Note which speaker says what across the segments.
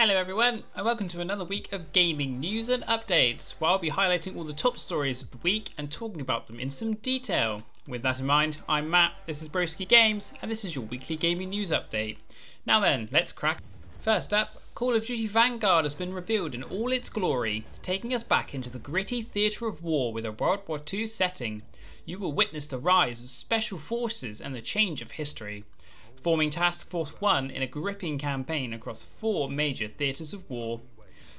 Speaker 1: Hello everyone, and welcome to another week of gaming news and updates, where I'll be highlighting all the top stories of the week and talking about them in some detail. With that in mind, I'm Matt, this is Broski Games, and this is your weekly gaming news update. Now then, let's crack. First up, Call of Duty Vanguard has been revealed in all its glory, taking us back into the gritty theatre of war with a World War II setting. You will witness the rise of special forces and the change of history, forming Task Force 1 in a gripping campaign across 4 major theatres of war.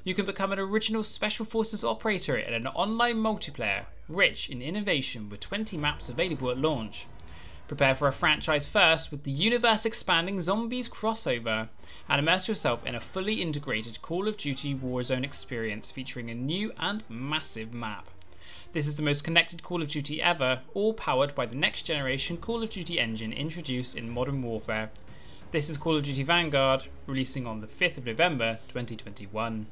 Speaker 1: You can become an original Special Forces operator in an online multiplayer, rich in innovation with 20 maps available at launch. Prepare for a franchise first with the universe-expanding Zombies crossover, and immerse yourself in a fully integrated Call of Duty Warzone experience featuring a new and massive map. This is the most connected Call of Duty ever, all powered by the next generation Call of Duty engine introduced in Modern Warfare. This is Call of Duty Vanguard, releasing on the 5th of November 2021.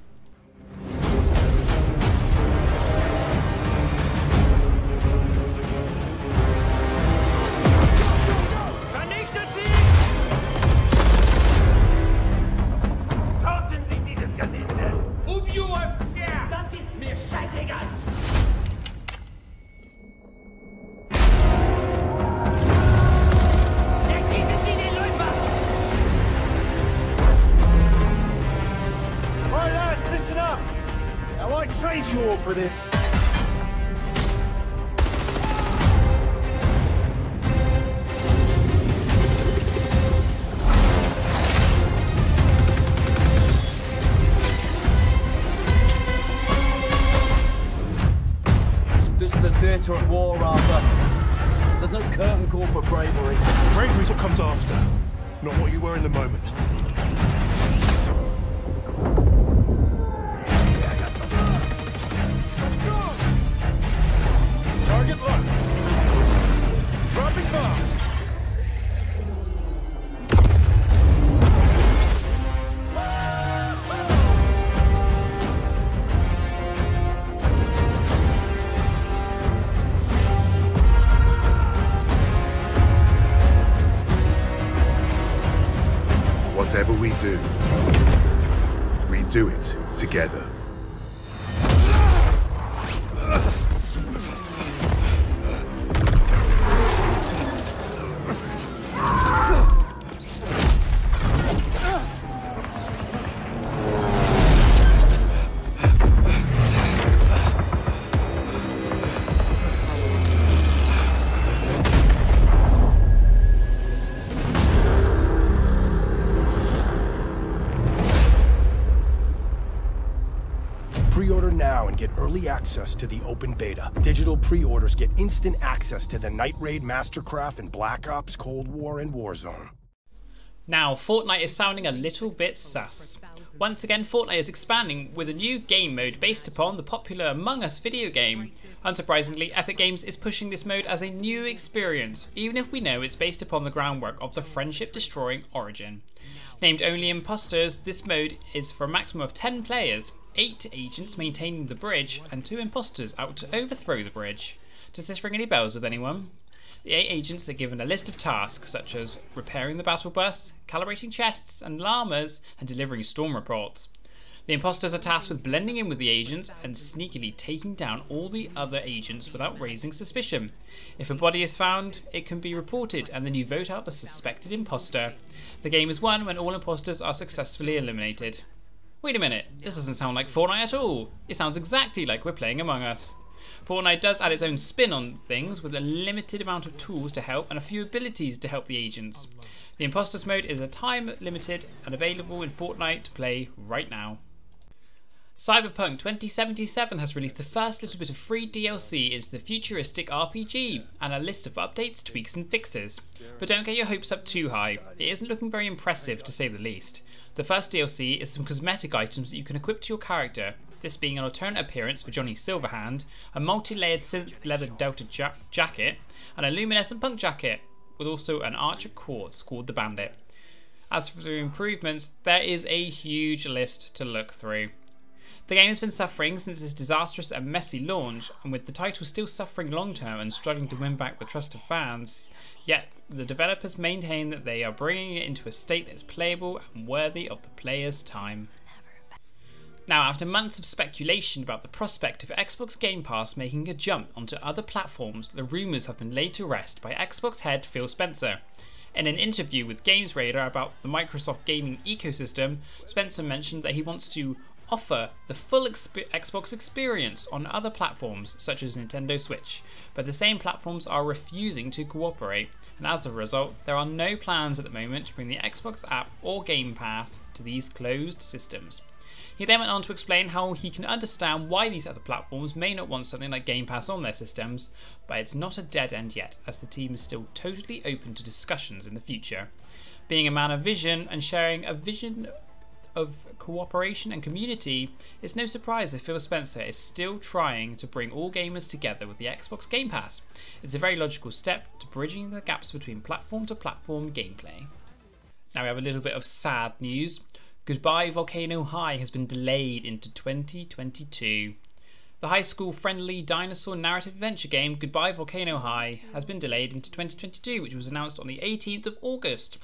Speaker 2: Trade you all for this.
Speaker 3: This is the theatre of war, Arthur. There's no curtain call for bravery.
Speaker 4: Bravery's what comes after, not what you were in the moment. Target locked. Dropping bomb.
Speaker 5: Whatever we do it together.
Speaker 2: Pre-order now and get early access to the open beta. Digital pre-orders get instant access to the Night Raid, Mastercraft, and Black Ops, Cold War, and Warzone.
Speaker 1: Now, Fortnite is sounding a little bit sus. Once again, Fortnite is expanding with a new game mode based upon the popular Among Us video game. Unsurprisingly, Epic Games is pushing this mode as a new experience, even if we know it's based upon the groundwork of the friendship-destroying Origin. Named only Imposters, this mode is for a maximum of 10 players, 8 agents maintaining the bridge, and 2 imposters out to overthrow the bridge. Does this ring any bells with anyone? The 8 agents are given a list of tasks such as repairing the battle bus, calibrating chests and llamas, and delivering storm reports. The imposters are tasked with blending in with the agents and sneakily taking down all the other agents without raising suspicion. If a body is found, it can be reported and then you vote out the suspected imposter. The game is won when all imposters are successfully eliminated. Wait a minute, this doesn't sound like Fortnite at all. It sounds exactly like we're playing Among Us. Fortnite does add its own spin on things with a limited amount of tools to help and a few abilities to help the agents. The Imposters mode is a time limited and available in Fortnite to play right now. Cyberpunk 2077 has released the first little bit of free DLC into the futuristic RPG and a list of updates, tweaks and fixes. But don't get your hopes up too high, it isn't looking very impressive to say the least. The first DLC is some cosmetic items that you can equip to your character, this being an alternate appearance for Johnny Silverhand, a multi-layered synth leather Delta jacket, and a luminescent punk jacket, with also an Archer Quartz called the Bandit. As for the improvements, there is a huge list to look through. The game has been suffering since its disastrous and messy launch, and with the title still suffering long term and struggling to win back the trust of fans, yet the developers maintain that they are bringing it into a state that is playable and worthy of the player's time. Now, after months of speculation about the prospect of Xbox Game Pass making a jump onto other platforms, the rumours have been laid to rest by Xbox head Phil Spencer. In an interview with Games Radar about the Microsoft gaming ecosystem, Spencer mentioned that he wants to offer the full Xbox experience on other platforms such as Nintendo Switch, but the same platforms are refusing to cooperate, and as a result there are no plans at the moment to bring the Xbox app or Game Pass to these closed systems. He then went on to explain how he can understand why these other platforms may not want something like Game Pass on their systems, but it's not a dead end yet, as the team is still totally open to discussions in the future. Being a man of vision and sharing a vision of cooperation and community, it's no surprise that Phil Spencer is still trying to bring all gamers together with the Xbox Game Pass. It's a very logical step to bridging the gaps between platform to platform gameplay. Now we have a little bit of sad news. Goodbye Volcano High has been delayed into 2022. The high school friendly dinosaur narrative adventure game Goodbye Volcano High has been delayed into 2022, which was announced on the 18th of August.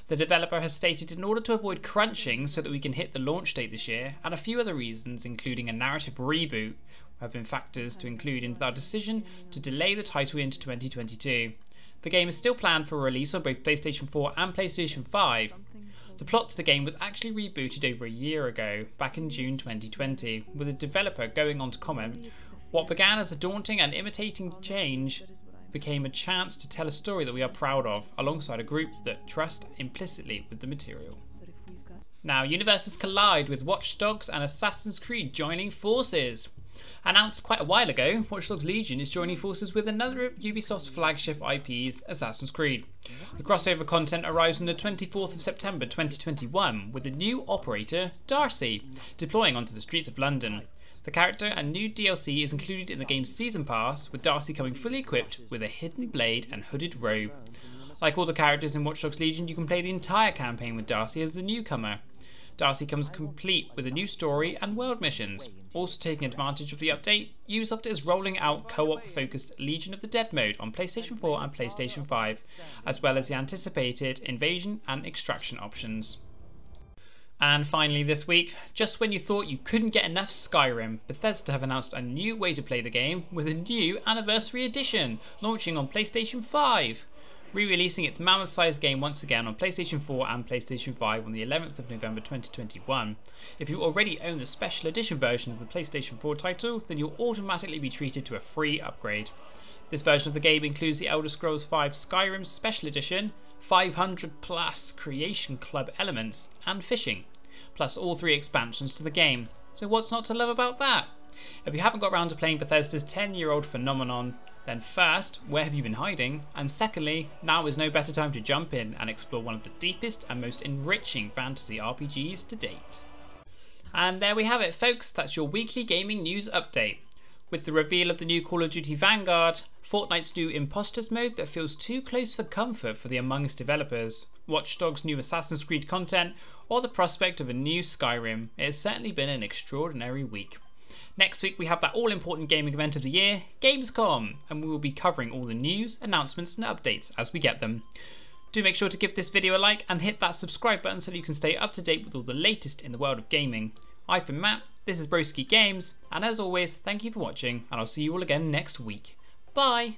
Speaker 1: The developer has stated in order to avoid crunching so that we can hit the launch date this year, and a few other reasons including a narrative reboot have been factors to include in our decision to delay the title into 2022. The game is still planned for release on both PlayStation 4 and PlayStation 5. The plot to the game was actually rebooted over a year ago, back in June 2020, with the developer going on to comment, "What began as a daunting and imitating change became a chance to tell a story that we are proud of, alongside a group that trust implicitly with the material." Now, universes collide with Watch Dogs and Assassin's Creed joining forces. Announced quite a while ago, Watch Dogs Legion is joining forces with another of Ubisoft's flagship IPs, Assassin's Creed. The crossover content arrives on the 24th of September 2021 with a new operator, Darcy, deploying onto the streets of London. The character and new DLC is included in the game's Season Pass, with Darcy coming fully equipped with a hidden blade and hooded robe. Like all the characters in Watch Dogs Legion, you can play the entire campaign with Darcy as the newcomer. Darcy comes complete with a new story and world missions. Also taking advantage of the update, Ubisoft is rolling out co-op focused Legion of the Dead mode on PlayStation 4 and PlayStation 5, as well as the anticipated invasion and extraction options. And finally this week, just when you thought you couldn't get enough Skyrim, Bethesda have announced a new way to play the game with a new Anniversary Edition launching on PlayStation 5. Re-releasing its mammoth-sized game once again on PlayStation 4 and PlayStation 5 on the 11th of November 2021. If you already own the special edition version of the PlayStation 4 title, then you'll automatically be treated to a free upgrade. This version of the game includes the Elder Scrolls V Skyrim Special Edition, 500 plus Creation Club elements, and fishing, plus all 3 expansions to the game. So what's not to love about that? If you haven't got around to playing Bethesda's 10-year-old phenomenon, then first, where have you been hiding? And secondly, now is no better time to jump in and explore one of the deepest and most enriching fantasy RPGs to date. And there we have it folks, that's your weekly gaming news update. With the reveal of the new Call of Duty Vanguard, Fortnite's new Imposters mode that feels too close for comfort for the Among Us developers, Watch Dogs' new Assassin's Creed content, or the prospect of a new Skyrim, it has certainly been an extraordinary week. Next week we have that all-important gaming event of the year, Gamescom, and we will be covering all the news, announcements and updates as we get them. Do make sure to give this video a like and hit that subscribe button so that you can stay up to date with all the latest in the world of gaming. I've been Matt, this is Broski Games, and as always, thank you for watching, and I'll see you all again next week. Bye!